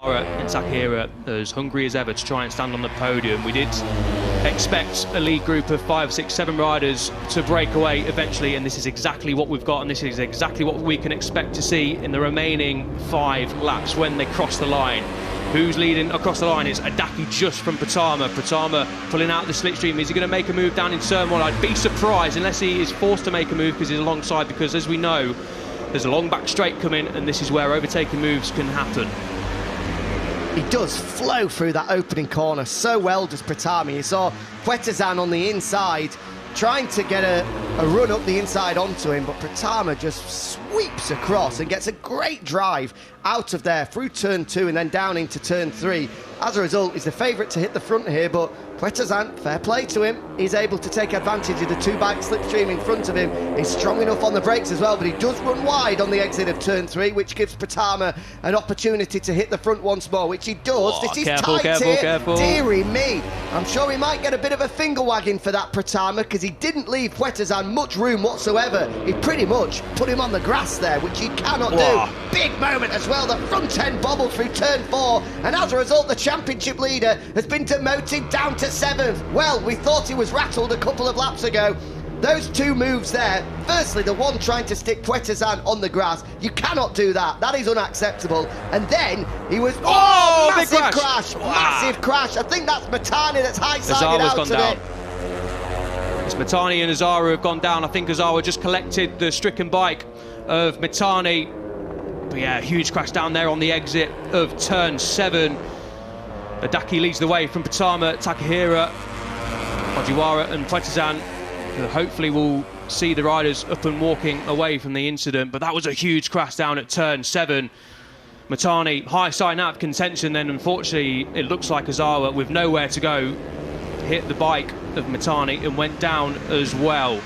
And Akhir as hungry as ever to try and stand on the podium. We did expect a lead group of 5, 6, 7 riders to break away eventually, and this is exactly what we've got, and this is exactly what we can expect to see in the remaining 5 laps when they cross the line. Who's leading across the line? It's Odaki just from Pratama. Pratama pulling out the slipstream. Is he going to make a move down in turn 1? I'd be surprised unless he is forced to make a move because he's alongside, because as we know, there's a long back straight coming, and this is where overtaking moves can happen. He does flow through that opening corner so well, does Pratama. You saw Pertarungan on the inside trying to get a run up the inside onto him, but Pratama just sweeps across and gets a great drive out of there through turn 2 and then down into turn 3. As a result, he's the favourite to hit the front here, but Pertarungan, fair play to him, he's able to take advantage of the 2-bike slipstream in front of him. He's strong enough on the brakes as well, but he does run wide on the exit of turn 3, which gives Pratama an opportunity to hit the front once more, which he does. Oh, this is careful, tight careful, here. careful. Dearie me. I'm sure he might get a bit of a finger wagging for that Pratama, because he didn't leave Pertarungan much room whatsoever. He pretty much put him on the grass there, which he cannot do. Big moment as well. The front end bobbled through turn 4, and as a result, the championship leader has been demoted down to 7th. Well, we thought he was rattled a couple of laps ago. Those 2 moves there, firstly the one trying to stick Pertarungan on the grass, you cannot do that, that is unacceptable. And then he was, massive crash. Massive crash. I think that's Matani that's high-sided out of it. It's Matani and Azaru have gone down. I think Azaru just collected the stricken bike of Matani. But yeah, huge crash down there on the exit of turn 7. Odaki leads the way from Pratama, Takahira, Ojiwara and Pertarungan. Hopefully we'll see the riders up and walking away from the incident, but that was a huge crash down at turn 7. Matani high side out of contention, then unfortunately it looks like Azawa with nowhere to go hit the bike of Matani and went down as well.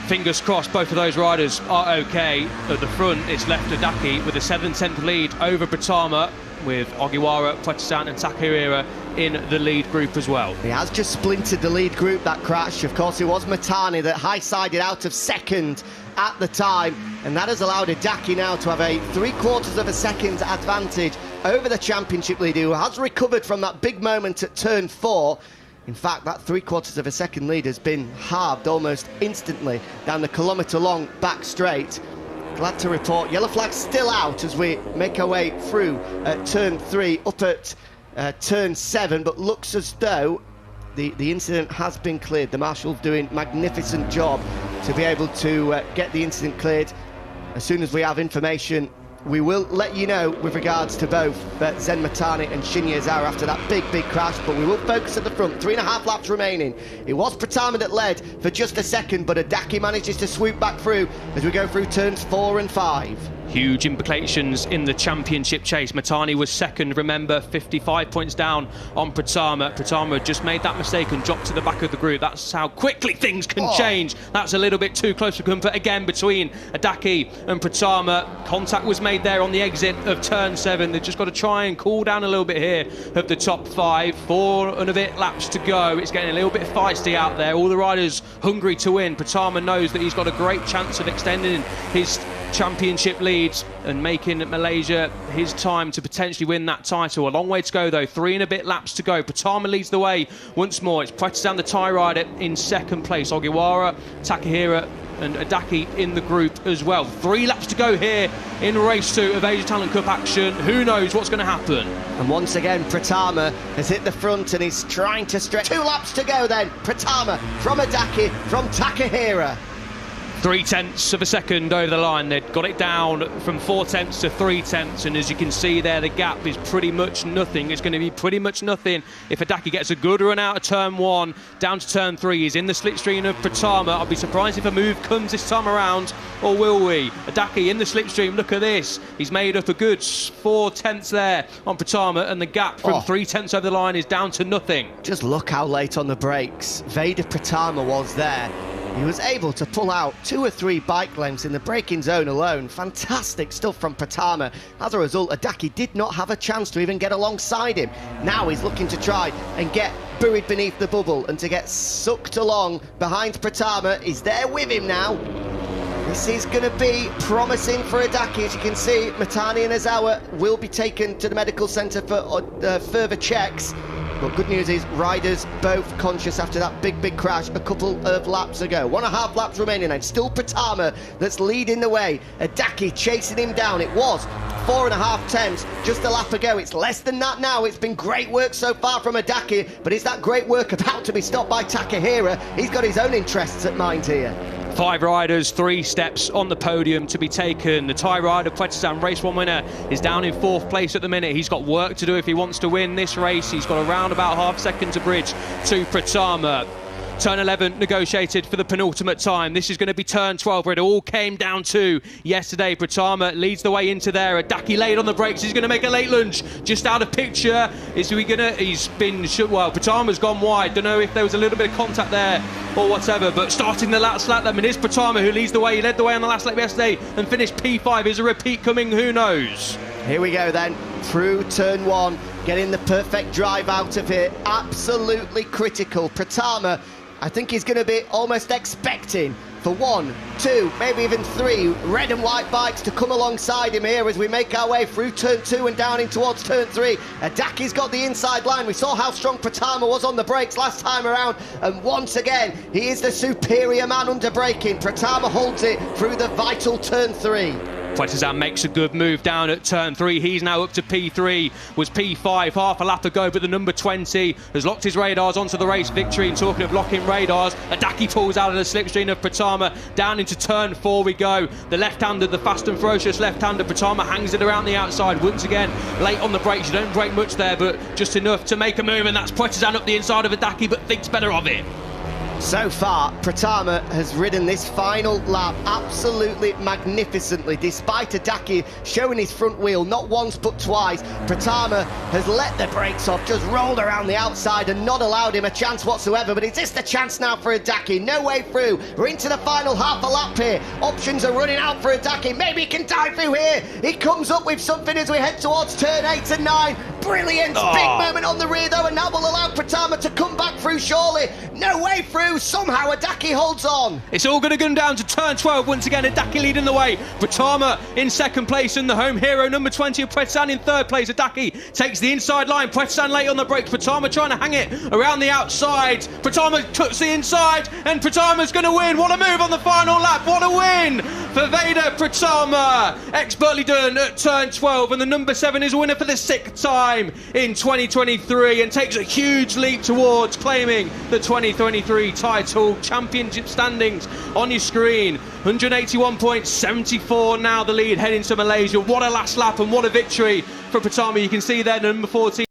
Fingers crossed both of those riders are okay. At the front it's left Odaki with a 7/10 lead over Pratama, with Ogiwara, Pertarungan and Takahira in the lead group as well. He has just splintered the lead group, that crash. Of course, it was Matani that high-sided out of 2nd at the time, and that has allowed Odaki now to have a 3/4 of a second advantage over the championship leader, who has recovered from that big moment at turn 4. In fact, that 3/4 of a second lead has been halved almost instantly down the kilometre-long back straight. Glad to report yellow flag still out as we make our way through turn 3 up at turn 7, but looks as though the incident has been cleared. The marshal's doing a magnificent job to be able to get the incident cleared. As soon as we have information, we will let you know with regards to both Zen Matani and Shinya Azaru after that big crash, but we will focus at the front. 3.5 laps remaining. It was Pratama that led for just a second, but Odaki manages to swoop back through as we go through turns 4 and 5. Huge implications in the championship chase. Matani was 2nd, remember, 55 points down on Pratama. Pratama had just made that mistake and dropped to the back of the group. That's how quickly things can change. That's a little bit too close for comfort again between Odaki and Pratama. Contact was made there on the exit of turn 7. They've just got to try and cool down a little bit here of the top 5. 4 and a bit laps to go. It's getting a little bit feisty out there. All the riders hungry to win. Pratama knows that he's got a great chance of extending his championship leads and making Malaysia his time to potentially win that title. A long way to go though, 3 and a bit laps to go. Pratama leads the way once more. It's Pertarungan, the Thai rider, in 2nd place. Ogiwara, Takahira and Odaki in the group as well. 3 laps to go here in race 2 of Asia Talent Cup action. Who knows what's going to happen? And once again, Pratama has hit the front and he's trying to stretch. 2 laps to go then. Pratama from Odaki, from Takahira. 0.3 of a second over the line. They'd got it down from 0.4 to 0.3, and as you can see there, the gap is pretty much nothing. It's going to be pretty much nothing if Odaki gets a good run out of turn 1 down to turn 3. He's in the slipstream of Pratama. I'll be surprised if a move comes this time around, or will we? Odaki in the slipstream. Look at this. He's made up a good 0.4 there on Pratama, and the gap from 0.3 over the line is down to nothing. Just look how late on the brakes Veda Pratama was there. He was able to pull out 2 or 3 bike lengths in the braking zone alone. Fantastic stuff from Pratama. As a result, Odaki did not have a chance to even get alongside him. Now he's looking to try and get buried beneath the bubble and to get sucked along behind Pratama. He's there with him now. This is going to be promising for Odaki. As you can see, Matani and Azawa will be taken to the medical centre for further checks. But good news is, riders both conscious after that big crash a couple of laps ago. 1.5 laps remaining, and still Pratama that's leading the way. Odaki chasing him down. It was 4.5 tenths just a lap ago. It's less than that now. It's been great work so far from Odaki, but is that great work about to be stopped by Takahira? He's got his own interests at mind here. 5 riders, 3 steps on the podium to be taken. The Thai rider, Pertarungan, race 1 winner, is down in 4th place at the minute. He's got work to do if he wants to win this race. He's got around about half second to bridge to Pratama. Turn 11 negotiated for the penultimate time. This is going to be turn 12, where it all came down to yesterday. Pratama leads the way into there. Odaki late on the brakes. He's going to make a late lunge. Just out of picture. He's been, well, Pratama's gone wide. Don't know if there was a little bit of contact there or whatever, but starting the last lap, then it is Pratama who leads the way. He led the way on the last lap yesterday and finished P5. Is a repeat coming? Who knows? Here we go then, through turn 1, getting the perfect drive out of here. Absolutely critical. Pratama, I think he's going to be almost expecting for 1, 2, maybe even 3 red and white bikes to come alongside him here as we make our way through turn 2 and down in towards turn 3. Odaki's got the inside line. We saw how strong Pratama was on the brakes last time around, and once again he is the superior man under braking. Pratama holds it through the vital turn 3. Pertarungan makes a good move down at turn 3. He's now up to P3, was P5 half a lap ago, but the number 20 has locked his radars onto the race victory. And talking of locking radars, Odaki pulls out of the slipstream of Pratama. Down into turn 4 we go. The left-hander, the fast and ferocious left-hander, Pratama hangs it around the outside. Once again, late on the brakes. You don't brake much there, but just enough to make a move, and that's Pertarungan up the inside of Odaki, but thinks better of it. So far, Pratama has ridden this final lap absolutely magnificently. Despite Odaki showing his front wheel not once but twice, Pratama has let the brakes off, just rolled around the outside and not allowed him a chance whatsoever. But is this the chance now for Odaki? No way through. We're into the final half a lap here. Options are running out for Odaki. Maybe he can dive through here. He comes up with something as we head towards turn 8 and 9. Brilliant. Big moment on the rear though, and that will allow Pratama to come back through surely. No way through. Somehow Odaki holds on. It's all going to go down to turn 12 once again. Odaki leading the way. Pratama in 2nd place, and the home hero number 20 of Pertarungan in 3rd place. Odaki takes the inside line. Pertarungan late on the brakes. Pratama trying to hang it around the outside. Pratama cuts the inside, and Pratama's going to win. What a move on the final lap. What a win for Veda Pratama. Expertly done at turn 12, and the number 7 is a winner for the 6th time in 2023 and takes a huge leap towards claiming the 2023 title. Championship standings on your screen. 181.74 now the lead heading to Malaysia. What a last lap and what a victory for Pratama. You can see there number 14